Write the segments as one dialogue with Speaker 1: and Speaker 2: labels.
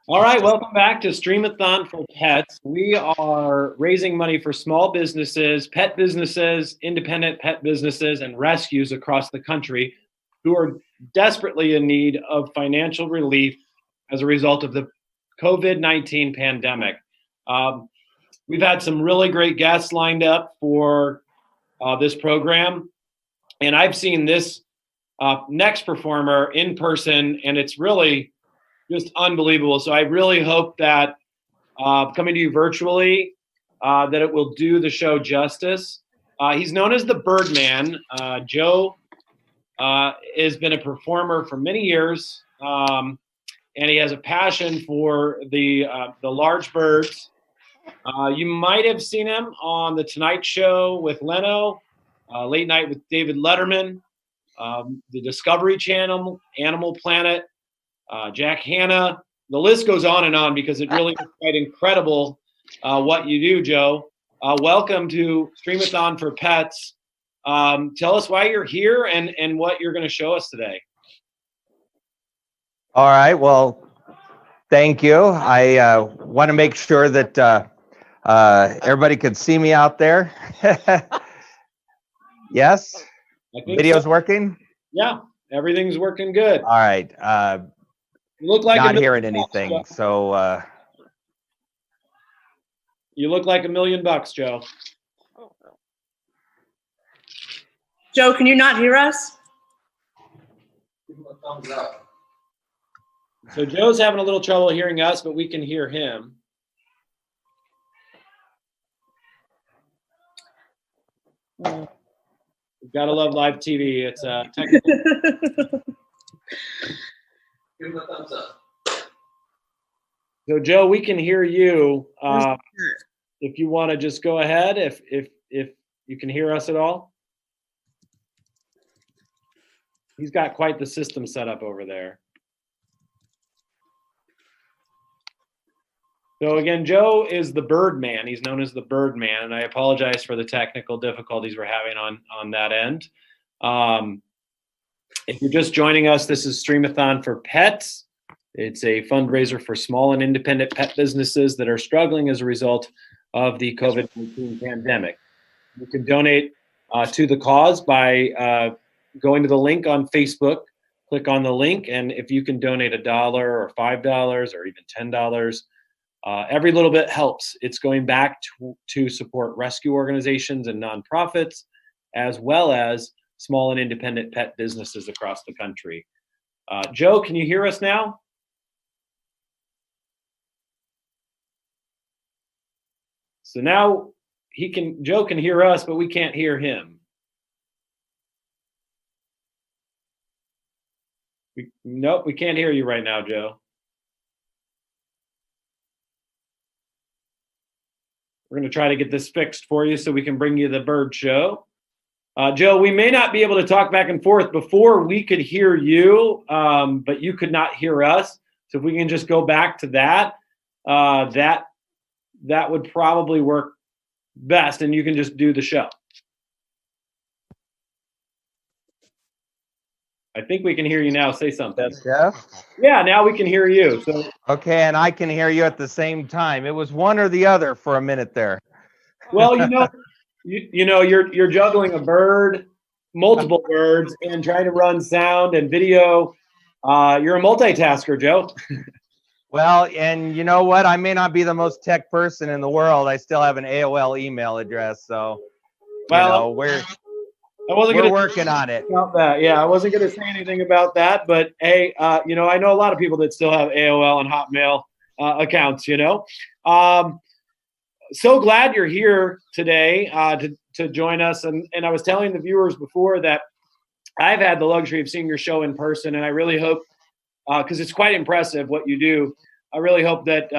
Speaker 1: All right, welcome back to Streamathon for Pets. We are raising money for small businesses, independent pet businesses, and rescues across the country who are desperately in need of financial relief as a result of the COVID-19 pandemic. We've had some really great guests lined up for this program, and I've seen this next performer in person, and it's really just unbelievable. So I really hope that coming to you virtually, that it will do the show justice. He's known as the Birdman. Joe has been a performer for many years, and he has a passion for the large birds. You might have seen him on The Tonight Show with Leno, Late Night with David Letterman, the Discovery Channel, Animal Planet, Jack Hanna. The list goes on and on because it really is quite incredible what you do, Joe. Welcome to Streamathon for Pets. Tell us why you're here and what you're going to show us today.
Speaker 2: All right. Well, thank you. I want to make sure that everybody could see me out there. Yes? Video's
Speaker 1: so.
Speaker 2: Working?
Speaker 1: Yeah, everything's working good.
Speaker 2: All right.
Speaker 1: You look like
Speaker 2: not hearing anything, bucks, so
Speaker 1: you look like $1 million, Joe.
Speaker 3: Joe, can you not hear us?
Speaker 1: Thumbs up. So Joe's having a little trouble hearing us, but we can hear him. We've got to love live TV. It's technical. Give him a thumbs up. So Joe, we can hear you. If you want to just go ahead, if you can hear us at all. He's got quite the system set up over there. So again, Joe is the Birdman. He's known as the Birdman, and I apologize for the technical difficulties we're having on that end. If you're just joining us, this is Streamathon for Pets. It's a fundraiser for small and independent pet businesses that are struggling as a result of the COVID-19 pandemic. You can donate to the cause by going to the link on Facebook, click on the link, and if you can donate $1 or $5 or even $10, every little bit helps. It's going back to support rescue organizations and nonprofits, as well as small and independent pet businesses across the country. Joe, can you hear us now? So now Joe can hear us, but we can't hear him. Nope, we can't hear you right now, Joe. We're going to try to get this fixed for you so we can bring you the bird show. Joe, we may not be able to talk back and forth. Before we could hear you, but you could not hear us. So if we can just go back to that, that would probably work best, and you can just do the show. I think we can hear you now. Say something.
Speaker 2: That's Jeff?
Speaker 1: Yeah, now we can hear you. So
Speaker 2: okay, and I can hear you at the same time. It was one or the other for a minute there.
Speaker 1: Well, you're juggling a bird, multiple birds, and trying to run sound and video. You're a multitasker, Joe.
Speaker 2: Well, and you know what? I may not be the most tech person in the world. I still have an AOL email address, so we're working on it.
Speaker 1: About that. Yeah, I wasn't going to say anything about that, but hey, I know a lot of people that still have AOL and Hotmail accounts. So glad you're here today to join us. And I was telling the viewers before that I've had the luxury of seeing your show in person, and I really hope, because it's quite impressive what you do, I really hope that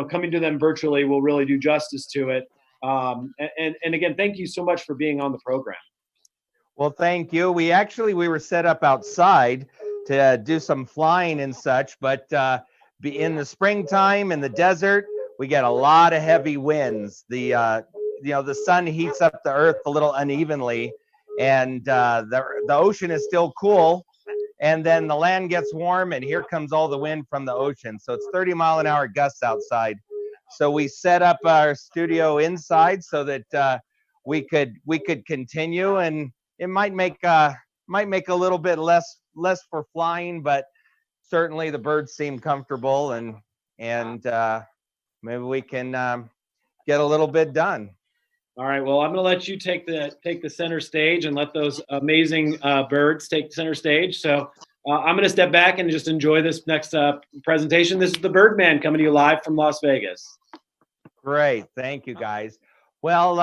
Speaker 1: coming to them virtually will really do justice to it. And again, thank you so much for being on the program.
Speaker 2: Well, thank you. We were set up outside to do some flying and such, but in the springtime in the desert, we get a lot of heavy winds. The sun heats up the earth a little unevenly, and the ocean is still cool. and then the land gets warm, and here comes all the wind from the ocean. So it's 30-mile-an-hour gusts outside. So we set up our studio inside so that we could continue, and it might make a little bit less for flying, but certainly the birds seem comfortable, and maybe we can get a little bit done.
Speaker 1: All right. Well, I'm going to let you take the center stage and let those amazing birds take center stage. So I'm going to step back and just enjoy this next presentation. This is the Birdman coming to you live from Las Vegas.
Speaker 2: Great. Thank you, guys. Well,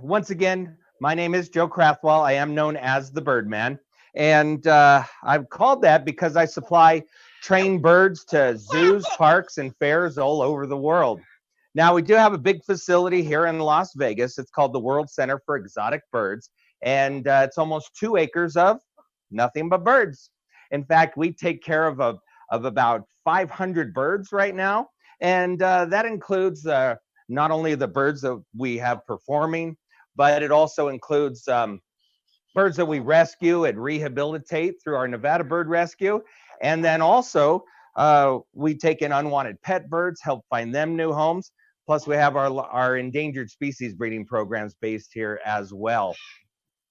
Speaker 2: once again, my name is Joe Crathwell. I am known as the Birdman. And I've called that because I supply trained birds to zoos, parks, and fairs all over the world. Now, we do have a big facility here in Las Vegas. It's called the World Center for Exotic Birds. And it's almost 2 acres of nothing but birds. In fact, we take care of about 500 birds right now. And that includes not only the birds that we have performing, but it also includes birds that we rescue and rehabilitate through our Nevada Bird Rescue. And then also we take in unwanted pet birds, help find them new homes. Plus we have our endangered species breeding programs based here as well.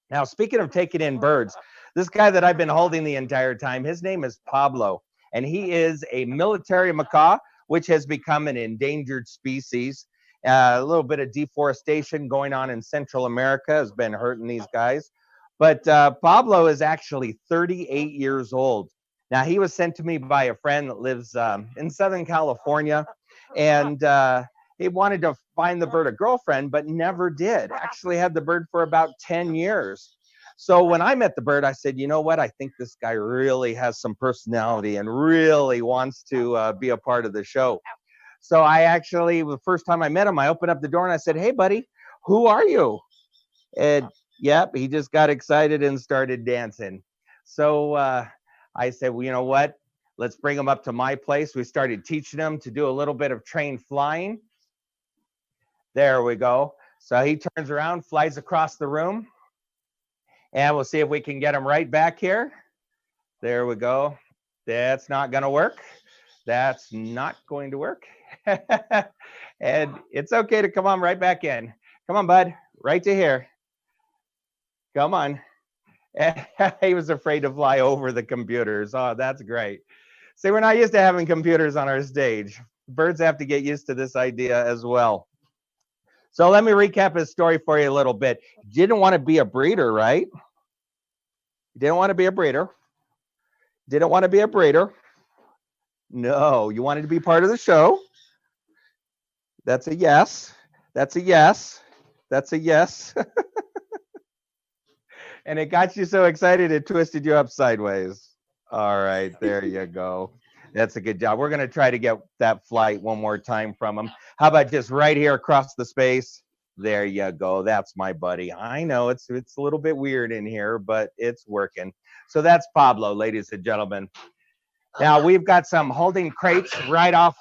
Speaker 2: Now, speaking of taking in birds, this guy that I've been holding the entire time, his name is Pablo, and he is a military macaw, which has become an endangered species. A little bit of deforestation going on in Central America has been hurting these guys. But Pablo is actually 38 years old. Now, he was sent to me by a friend that lives in Southern California, and he wanted to find the bird a girlfriend, but never did. Actually had the bird for about 10 years. So when I met the bird, I said, you know what? I think this guy really has some personality and really wants to be a part of the show. So I actually, the first time I met him, I opened up the door and I said, hey, buddy, who are you? And yep, he just got excited and started dancing. So I said, well, you know what? Let's bring him up to my place. We started teaching him to do a little bit of trained flying. There we go. So he turns around, flies across the room, and we'll see if we can get him right back here. There we go. That's not going to work. That's not going to work. And it's okay to come on right back in. Come on, bud, right to here. Come on. He was afraid to fly over the computers. Oh, that's great. See, we're not used to having computers on our stage. Birds have to get used to this idea as well. So let me recap his story for you a little bit. You didn't want to be a breeder, right? You didn't want to be a breeder. Didn't want to be a breeder. No, you wanted to be part of the show. That's a yes. That's a yes. That's a yes. And it got you so excited it twisted you up sideways. All right, there you go. That's a good job. We're going to try to get that flight one more time from him. How about just right here across the space? There you go. That's my buddy. I know it's a little bit weird in here, but it's working. So that's Pablo, ladies and gentlemen. Now we've got some holding crates right off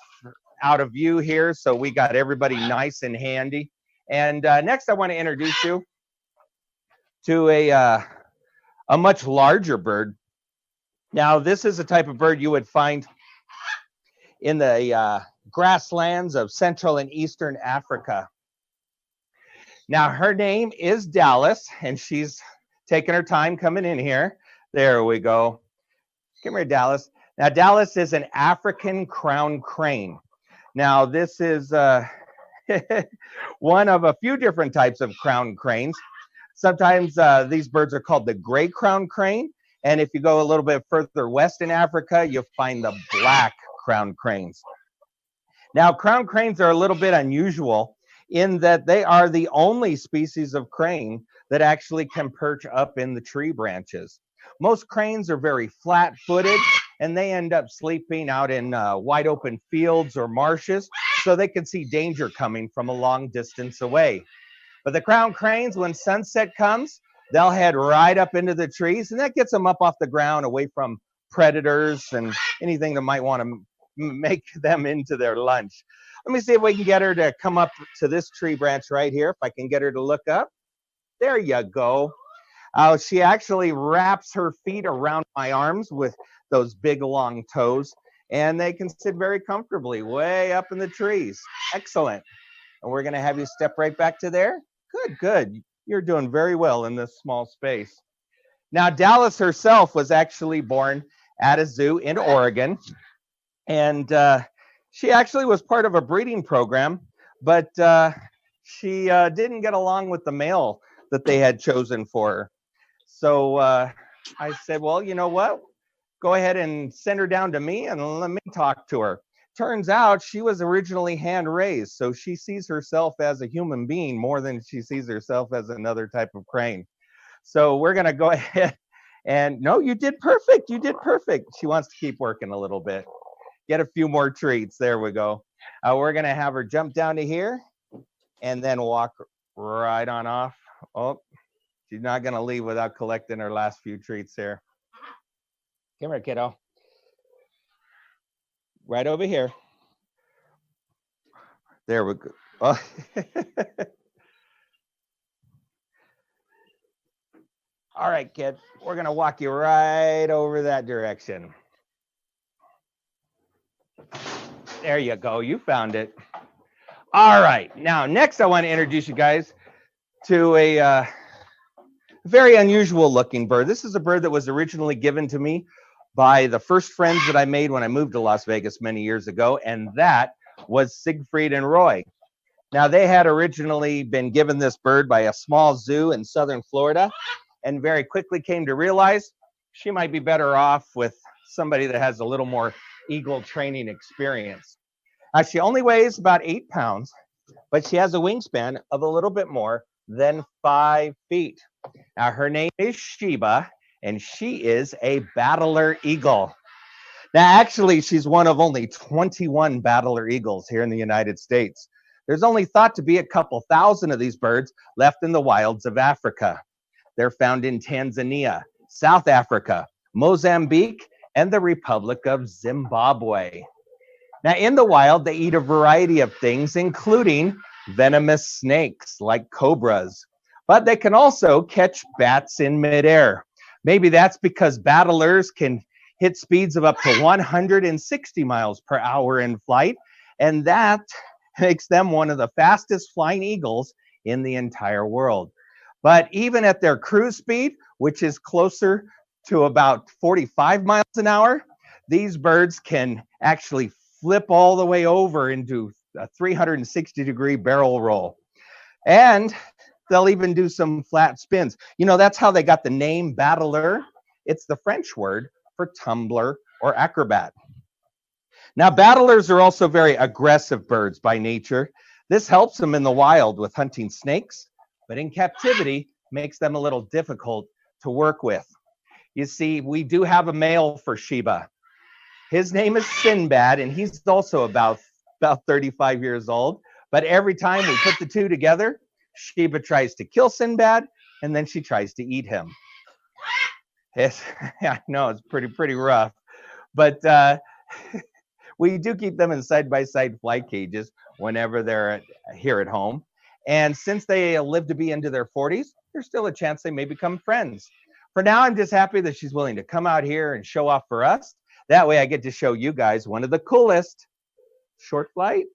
Speaker 2: out of view here, so we got everybody nice and handy. And next I want to introduce you to a much larger bird. Now this is a type of bird you would find in the grasslands of Central and Eastern Africa. Now her name is Dallas, and she's taking her time coming in here. There we go. Come here, Dallas. Now Dallas is an African crown crane. Now this is one of a few different types of crown cranes. Sometimes these birds are called the gray crown crane. And if you go a little bit further west in Africa, you'll find the black crown cranes. Now, crown cranes are a little bit unusual in that they are the only species of crane that actually can perch up in the tree branches. Most cranes are very flat-footed, and they end up sleeping out in wide open fields or marshes, so they can see danger coming from a long distance away. But the crown cranes, when sunset comes, they'll head right up into the trees, and that gets them up off the ground away from predators and anything that might want to make them into their lunch. Let me see if we can get her to come up to this tree branch right here, if I can get her to look up. There you go. She actually wraps her feet around my arms with those big long toes, and they can sit very comfortably way up in the trees. Excellent. And we're going to have you step right back to there. Good, good. You're doing very well in this small space. Now, Dallas herself was actually born at a zoo in Oregon, and she actually was part of a breeding program, but she didn't get along with the male that they had chosen for her. So I said, well, you know what? Go ahead and send her down to me and let me talk to her. Turns out she was originally hand raised, so she sees herself as a human being more than she sees herself as another type of crane. So we're going to go ahead and, no, you did perfect. You did perfect. She wants to keep working a little bit. Get a few more treats. There we go. We're going to have her jump down to here and then walk right on off. Oh, she's not going to leave without collecting her last few treats here. Come here, kiddo. Right over here. There we go. Oh. All right, kid. We're going to walk you right over that direction. There you go. You found it. All right. Now, next I want to introduce you guys to a very unusual looking bird. This is a bird that was originally given to me by the first friends that I made when I moved to Las Vegas many years ago, and that was Siegfried and Roy. Now, they had originally been given this bird by a small zoo in southern Florida, and very quickly came to realize she might be better off with somebody that has a little more eagle training experience. She only weighs about 8 pounds, but she has a wingspan of a little bit more than 5 feet. Now, her name is Sheba, and she is a battler eagle. Now, actually, she's one of only 21 battler eagles here in the United States. There's only thought to be a couple thousand of these birds left in the wilds of Africa. They're found in Tanzania, South Africa, Mozambique, and the Republic of Zimbabwe. Now, in the wild, they eat a variety of things, including venomous snakes like cobras, but they can also catch bats in midair. Maybe that's because battlers can hit speeds of up to 160 miles per hour in flight, and that makes them one of the fastest flying eagles in the entire world. But even at their cruise speed, which is closer to about 45 miles an hour, these birds can actually flip all the way over into a 360-degree barrel roll. And they'll even do some flat spins. You know, that's how they got the name battler. It's the French word for tumbler or acrobat. Now, battlers are also very aggressive birds by nature. This helps them in the wild with hunting snakes, but in captivity makes them a little difficult to work with. You see, we do have a male for Sheba. His name is Sinbad, and he's also about 35 years old. But every time we put the two together, Sheba tries to kill Sinbad, and then she tries to eat him. I know it's pretty rough, but we do keep them in side-by-side flight cages whenever they're here at home. And since they live to be into their 40s, there's still a chance they may become friends. For now, I'm just happy that she's willing to come out here and show off for us. That way I get to show you guys one of the coolest short flight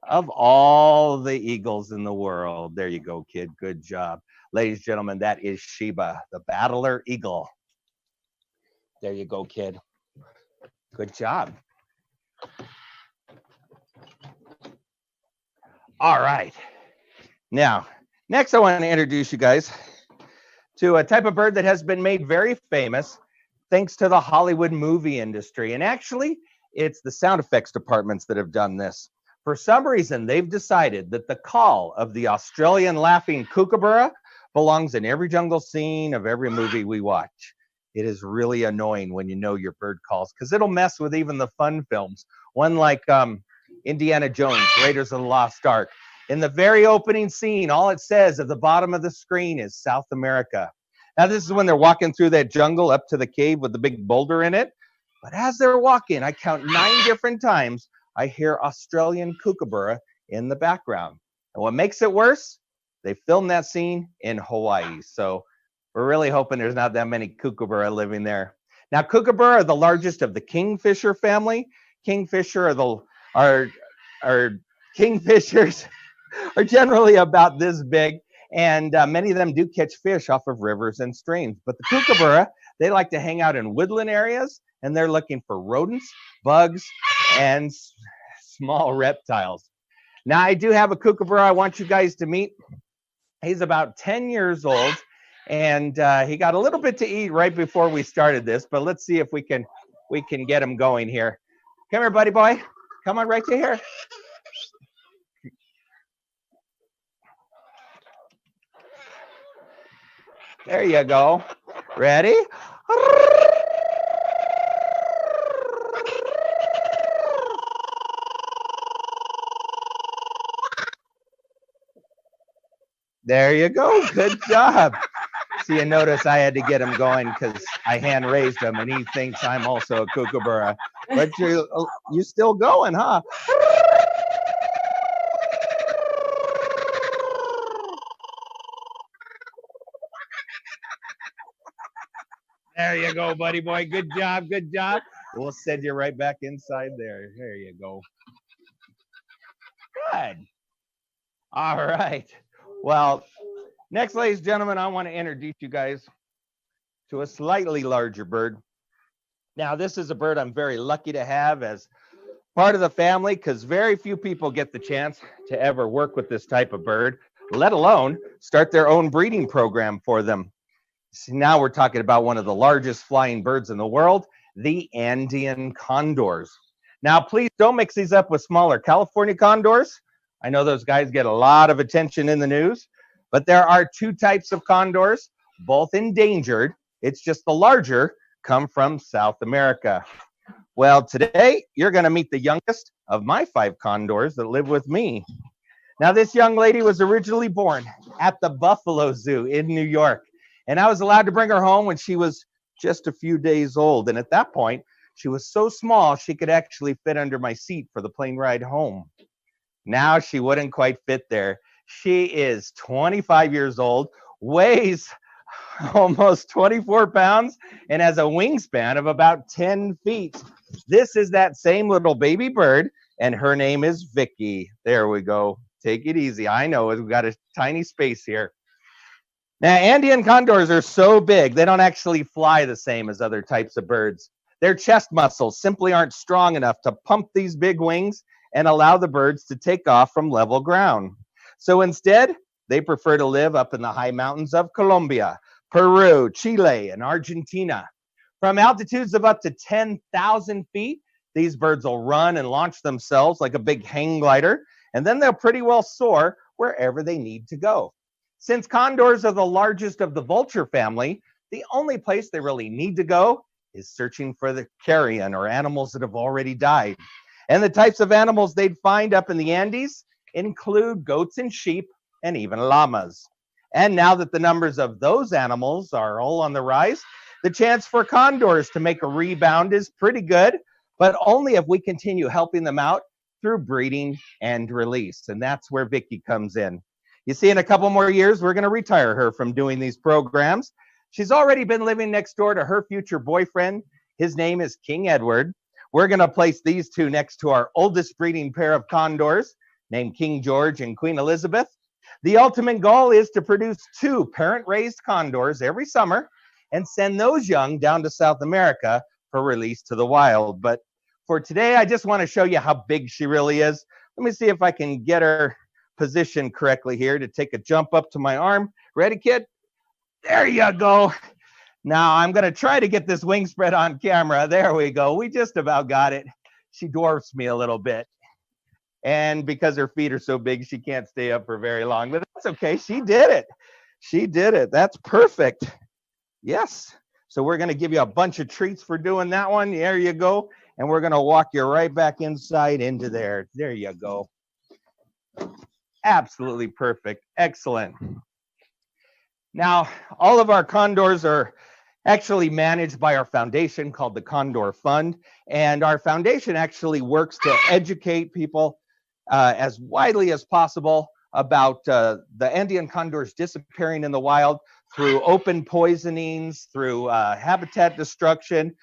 Speaker 2: of all the eagles in the world. There you go, kid. Good job. Ladies and gentlemen, that is Sheba, the battler eagle. There you go, kid. Good job. All right. Now, next I want to introduce you guys to a type of bird that has been made very famous thanks to the Hollywood movie industry. And actually, it's the sound effects departments that have done this. For some reason, they've decided that the call of the Australian laughing kookaburra belongs in every jungle scene of every movie we watch. It is really annoying when you know your bird calls, because it'll mess with even the fun films. One like Indiana Jones, Raiders of the Lost Ark. In the very opening scene, all it says at the bottom of the screen is South America. Now, this is when they're walking through that jungle up to the cave with the big boulder in it. But as they're walking, I count 9 different times, I hear Australian kookaburra in the background. And what makes it worse, they filmed that scene in Hawaii. So we're really hoping there's not that many kookaburra living there. Now, kookaburra are the largest of the kingfisher family. Kingfisher are kingfishers are generally about this big, and many of them do catch fish off of rivers and streams. But the kookaburra, they like to hang out in woodland areas, and they're looking for rodents, bugs, and small reptiles. Now, I do have a kookaburra I want you guys to meet. He's about 10 years old, and he got a little bit to eat right before we started this, but let's see if we can get him going here. Come here, buddy boy. Come on right to here. There you go. Ready? There you go. Good job. So you notice I had to get him going because I hand raised him, and he thinks I'm also a kookaburra. But you still going, huh? There you go, buddy boy. Good job. Good job. We'll send you right back inside there. There you go. Good. All right. Well, next, ladies and gentlemen, I want to introduce you guys to a slightly larger bird. Now, this is a bird I'm very lucky to have as part of the family because very few people get the chance to ever work with this type of bird, let alone start their own breeding program for them. See, now we're talking about one of the largest flying birds in the world, the Andean condors. Now, please don't mix these up with smaller California condors. I know those guys get a lot of attention in the news, but there are two types of condors, both endangered. It's just the larger come from South America. Well, today you're going to meet the youngest of my 5 condors that live with me. Now, this young lady was originally born at the Buffalo Zoo in New York, and I was allowed to bring her home when she was just a few days old. And at that point, she was so small she could actually fit under my seat for the plane ride home. Now she wouldn't quite fit there. She is 25 years old, weighs almost 24 pounds, and has a wingspan of about 10 feet. This is that same little baby bird, and her name is Vicky. There we go. Take it easy. I know we've got a tiny space here. Now, Andean condors are so big, they don't actually fly the same as other types of birds. Their chest muscles simply aren't strong enough to pump these big wings and allow the birds to take off from level ground. So instead, they prefer to live up in the high mountains of Colombia, Peru, Chile, and Argentina. From altitudes of up to 10,000 feet, these birds will run and launch themselves like a big hang glider, and then they'll pretty well soar wherever they need to go. Since condors are the largest of the vulture family, the only place they really need to go is searching for the carrion, or animals that have already died. And the types of animals they'd find up in the Andes include goats and sheep and even llamas. And now that the numbers of those animals are all on the rise, the chance for condors to make a rebound is pretty good, but only if we continue helping them out through breeding and release. And that's where Vicky comes in. You see, in a couple more years, we're going to retire her from doing these programs. She's already been living next door to her future boyfriend. His name is King Edward. We're going to place these two next to our oldest breeding pair of condors, named King George and Queen Elizabeth. The ultimate goal is to produce 2 parent-raised condors every summer and send those young down to South America for release to the wild. But for today, I just want to show you how big she really is. Let me see if I can get her positioned correctly here to take a jump up to my arm. Ready, kid? There you go. Now, I'm going to try to get this wing spread on camera. There we go. We just about got it. She dwarfs me a little bit. And because her feet are so big, she can't stay up for very long. But that's okay. She did it. She did it. That's perfect. Yes. So we're going to give you a bunch of treats for doing that one. There you go. And we're going to walk you right back inside into there. There you go. Absolutely perfect. Excellent. Now, all of our condors are actually managed by our foundation called the Condor Fund. And our foundation actually works to educate people as widely as possible about the Andean condors disappearing in the wild through open poisonings, through habitat destruction,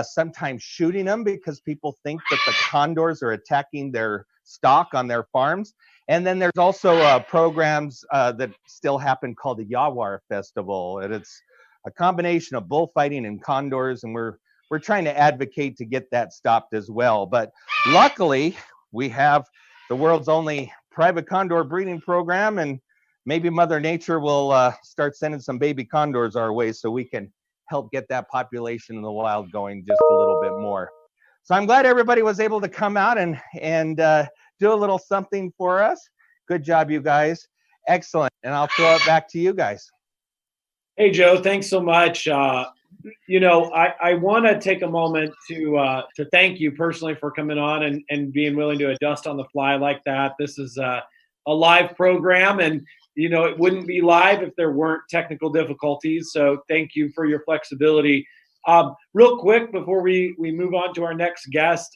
Speaker 2: sometimes shooting them because people think that the condors are attacking their stock on their farms. And then there's also programs that still happen called the Yawar Festival, and it's a combination of bullfighting and condors, and we're trying to advocate to get that stopped as well. But luckily, we have the world's only private condor breeding program, and maybe Mother Nature will start sending some baby condors our way so we can help get that population in the wild going just a little bit more. So I'm glad everybody was able to come out and do a little something for us. Good job, you guys. Excellent. And I'll throw it back to you guys.
Speaker 1: Hey, Joe, thanks so much. You know, I want to take a moment to thank you personally for coming on and being willing to adjust on the fly like that. This is a live program, and you know, it wouldn't be live if there weren't technical difficulties. So thank you for your flexibility. Real quick, before we move on to our next guest,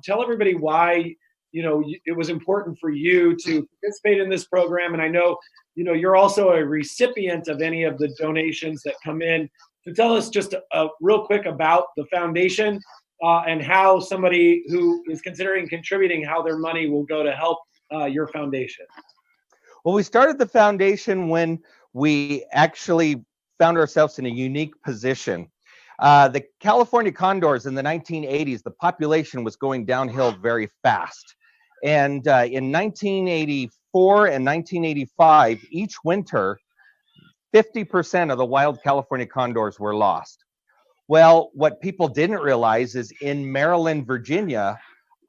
Speaker 1: tell everybody why, you know, it was important for you to participate in this program. And I know, you know, you're also a recipient of any of the donations that come in. So tell us just real quick about the foundation and how somebody who is considering contributing, how their money will go to help your foundation.
Speaker 2: Well, we started the foundation when we actually found ourselves in a unique position. The California condors in the 1980s, the population was going downhill very fast. And in 1984 and 1985, each winter, 50% of the wild California condors were lost. Well, what people didn't realize is in Maryland, Virginia,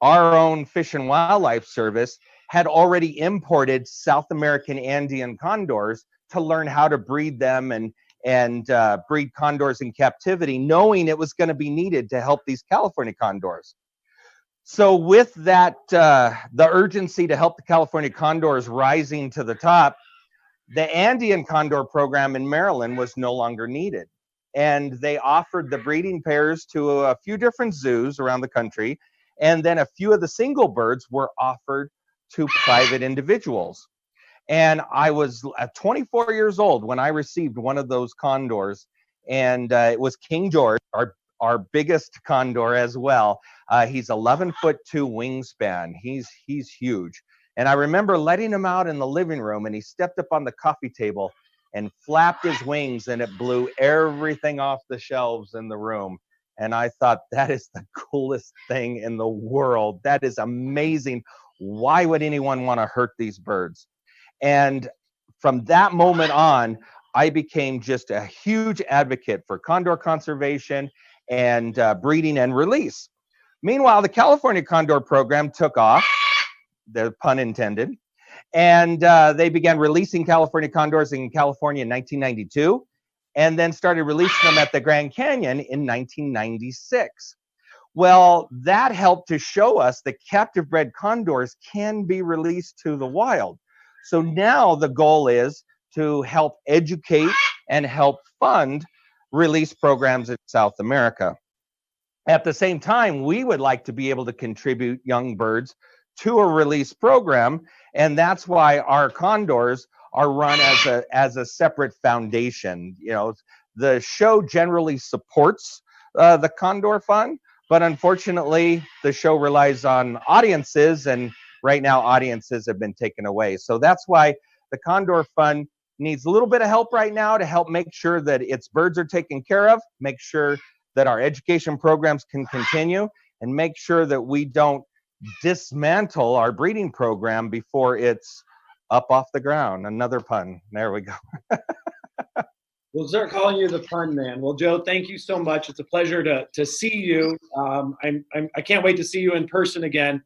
Speaker 2: our own Fish and Wildlife Service had already imported South American Andean condors to learn how to breed them and breed condors in captivity, knowing it was going to be needed to help these California condors. So with that, the urgency to help the California condors rising to the top, the Andean condor program in Maryland was no longer needed. And they offered the breeding pairs to a few different zoos around the country. And then a few of the single birds were offered to private individuals. And I was 24 years old when I received one of those condors. And it was King George, our biggest condor as well. He's 11'2" wingspan. He's huge. And I remember letting him out in the living room, and he stepped up on the coffee table and flapped his wings, and it blew everything off the shelves in the room. And I thought, that is the coolest thing in the world. That is amazing. Why would anyone want to hurt these birds? And from that moment on, I became just a huge advocate for condor conservation and breeding and release. Meanwhile, the California condor program took off, the pun intended, and they began releasing California condors in California in 1992, and then started releasing them at the Grand Canyon in 1996. Well, that helped to show us that captive bred condors can be released to the wild. So now the goal is to help educate and help fund release programs in South America. At the same time, we would like to be able to contribute young birds to a release program, and that's why our condors are run as a separate foundation. You know, the show generally supports the Condor Fund, but unfortunately, the show relies on audiences, and right now audiences have been taken away. So that's why the Condor Fund needs a little bit of help right now to help make sure that its birds are taken care of, make sure that our education programs can continue, and make sure that we don't dismantle our breeding program before it's up off the ground. Another pun. There we go.
Speaker 1: We'll start calling you the Pun Man. Well, Joe, thank you so much. It's a pleasure to see you. I can't wait to see you in person again.